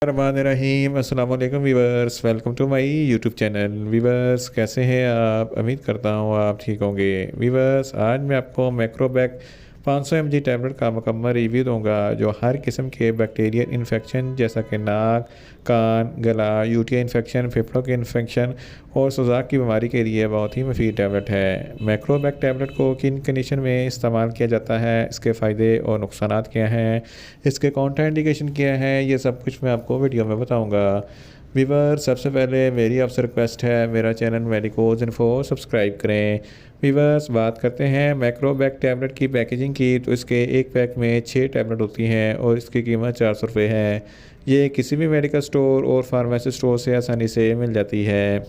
रहीम अस्सलाम वालेकुम viewers, welcome to my YouTube channel. Viewers कैसे हैं आप? उम्मीद करता हूँ आप ठीक होंगे। वीवर्स आज मैं आपको मैक्रोबैक 500 mg टैबलेट का मुकम्मल रिव्यू दूंगा जो हर किस्म के बैक्टीरियल इन्फेक्शन जैसा कि नाक, कान, गला, यूटीआई इन्फेक्शन, फेफड़ों के इन्फेक्शन और सुजाक की बीमारी के लिए बहुत ही मुफीद टैबलेट है। मैक्रोबैक टैबलेट को किन कंडीशन में इस्तेमाल किया जाता है, इसके फ़ायदे और नुकसानात क्या हैं, इसके काउंटर इंडिकेशन क्या है, ये सब कुछ मैं आपको वीडियो में बताऊंगा। वीवर सबसे पहले मेरी आपसे रिक्वेस्ट है, मेरा चैनल मेडिकोज इन्फो सब्सक्राइब करें। वीवर्स बात करते हैं मैक्रोबैक टैबलेट की पैकेजिंग की, तो इसके एक पैक में 6 टैबलेट होती हैं और इसकी कीमत 400 रुपये है। ये किसी भी मेडिकल स्टोर और फार्मेसी स्टोर से आसानी से मिल जाती है।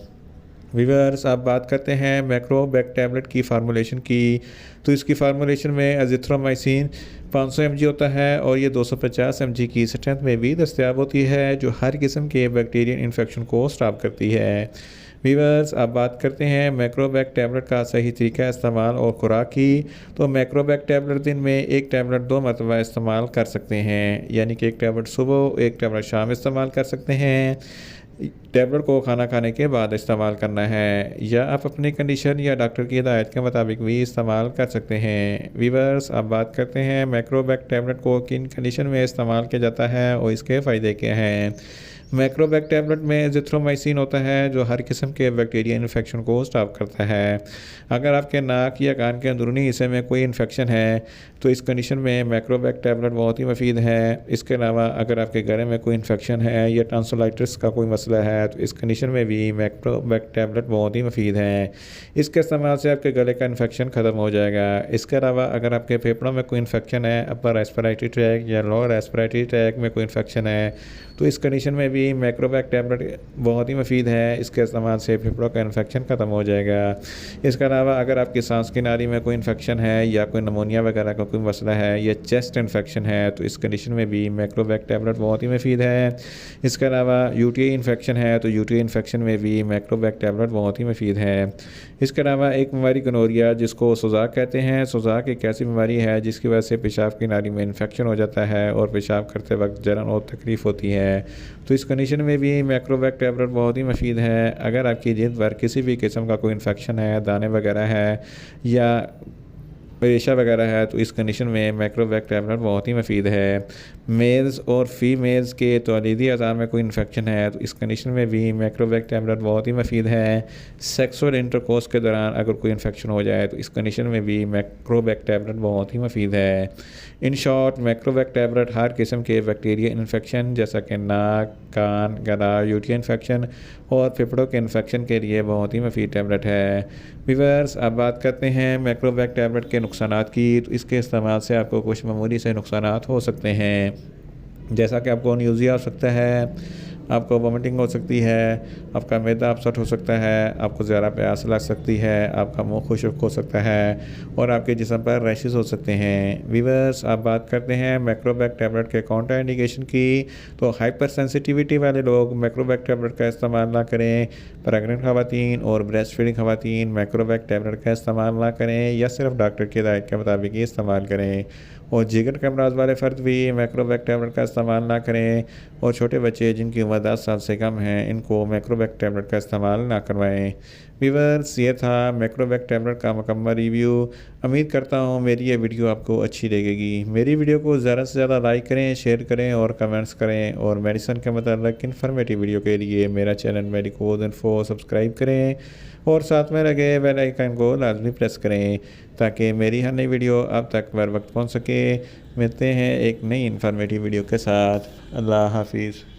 वीवर्स आप बात करते हैं मैक्रोबैक टैबलेट की फार्मूलेशन की, तो इसकी फार्मूलेशन में अजिथ्रोमाइसिन 500 mg होता है और ये 250 mg की स्ट्रेंथ में भी दस्तियाब होती है जो हर किस्म के बैक्टीरियल इन्फेक्शन को स्टॉप करती है। वीवर्स आप बात करते हैं मैक्रोबैक टैबलेट का सही तरीका इस्तेमाल और खुराक की, तो मैक्रोबैक टैबलेट दिन में एक टैबलेट 2 मरतबा इस्तेमाल कर सकते हैं, यानी कि एक टैबलेट सुबह एक टैबलेट शाम इस्तेमाल कर सकते हैं। टैबलेट को खाना खाने के बाद इस्तेमाल करना है या आप अपनी कंडीशन या डॉक्टर की हिदायत के मुताबिक भी इस्तेमाल कर सकते हैं। वीवर्स आप बात करते हैं मैक्रोबैक टैबलेट को किन कंडीशन में इस्तेमाल किया जाता है और इसके फ़ायदे क्या हैं। मैक्रोबैक टैबलेट में एजिथ्रोमाइसिन होता है जो हर किस्म के बैक्टीरिया इन्फेक्शन को स्टॉप करता है। अगर आपके नाक या कान के अंदरूनी हिस्से में कोई इन्फेक्शन है तो इस कंडीशन में मैक्रोबैक टैबलेट बहुत ही मुफीद है। इसके अलावा अगर आपके गले में कोई इन्फेक्शन है या टॉन्सिलाइटिस का कोई मसला है तो इस कंडीशन में भी मैक्रोबैक टैबलेट बहुत ही मुफीद है। इसके इस्तेमाल से आपके गले का इन्फेक्शन ख़त्म हो जाएगा। इसके अलावा अगर आपके फेफड़ों में कोई इन्फेक्शन है, अपर रेस्पिरेटरी ट्रैक या लोअर रेस्पिरेटरी ट्रैक में कोई इन्फेक्शन है तो इस कंडीशन में भी मैक्रोबैक टैबलेट बहुत ही मुफीद है। इसके इस्तेमाल से फेफड़ों का इन्फेक्शन ख़त्म हो जाएगा। इसके अलावा अगर आपकी सांस की नाली में कोई इन्फेक्शन है या कोई नमोनिया वगैरह का कोई मसला है या चेस्ट इन्फेक्शन है तो इस कंडीशन में भी मैक्रोबैक टैबलेट बहुत ही मुफीद है। इसके अलावा यूटीआई इन्फेक्शन है तो यूटीआई इन्फेक्शन में भी मैक्रोबैक टैबलेट बहुत ही मुफीद है। इसके अलावा एक बीमारी गनोरिया जिसको सुजाक कहते हैं, सुजाक एक ऐसी बीमारी है जिसकी वजह से पेशाब की नाली में इन्फेक्शन हो जाता है और पेशाब करते वक्त जलन और तकलीफ़ होती है, तो इस कंडीशन में भी मैक्रोबैक टैबलेट बहुत ही मुफीद है। अगर आपकी जिल्द पर किसी भी किस्म का कोई इन्फेक्शन है, दाने वगैरह है या रेशा वगैरह है तो इस कंडीशन में मैक्रोबैक टैबलेट बहुत ही मुफीद है। मेल्स और फीमेल्स के तौलीदी अज़ा में कोई इन्फेक्शन है तो इस कंडीशन में भी मैक्रोबैक टैबलेट बहुत ही मुफीद है। सेक्सुअल इंटरकोर्स के दौरान अगर कोई इन्फेक्शन हो जाए तो इस कंडीशन में भी मैक्रोबैक टैबलेट बहुत ही मुफीद है। इन शॉर्ट मैक्रोबैक टैबलेट हर किस्म के बैक्टीरिया इन्फेक्शन जैसा कि नाक, कान, गला, यूटीआई इन्फेक्शन और फेफड़ों के इन्फेक्शन के लिए बहुत ही मुफीद टैबलेट है। वीवर्स अब बात करते हैं मैक्रोबैक टैबलेट के नुकसानात की, तो इसके इस्तेमाल से आपको कुछ मामूली से नुकसानात हो सकते हैं, जैसा कि आपको न्यूज़िया हो सकता है, आपको वोमिटिंग हो सकती है, आपका मैदा अपसेट हो सकता है, आपको ज़्यादा प्यास लग सकती है, आपका मुंह खुश्क हो सकता है और आपके जिस्म पर रैशेस हो सकते हैं। वीवर्स आप बात करते हैं मैक्रोबैक टैबलेट के काउंटर इंडिकेशन की, तो हाइपर सेंसिटिविटी वाले लोग मैक्रोबैक टैबलेट का इस्तेमाल ना करें। प्रेगनेंट खवातीन और ब्रेस्ट फीडिंग खवातीन मैक्रोबैक टैबलेट का इस्तेमाल ना करें या सिर्फ डॉक्टर की हिदायत के मुताबिक ही इस्तेमाल करें। और जिगर के अमराज वाले फ़र्द भी मैक्रोबैक टैबलेट का इस्तेमाल ना करें और छोटे बच्चे जिनकी उम्र 10 साल से कम है इनको मैक्रोबैक टैबलेट का इस्तेमाल ना करवाएं। वीवर्स ये था मैक्रोबैक टैबलेट का मुकम्मल रिव्यू। उम्मीद करता हूँ मेरी ये वीडियो आपको अच्छी लगेगी। मेरी वीडियो को ज़्यादा से ज़्यादा लाइक करें, शेयर करें और कमेंट्स करें और मेडिसिन के मतलब इन्फॉर्मेटिव वीडियो के लिए मेरा चैनल मेडिकोज इन्फो सब्सक्राइब करें और साथ में लगे बेल आइकन को लाजमी प्रेस करें ताकि मेरी हर नई वीडियो आप तक बर वक्त पहुँच सके। मिलते हैं एक नई इन्फॉर्मेटिव वीडियो के साथ। अल्लाह हाफिज़।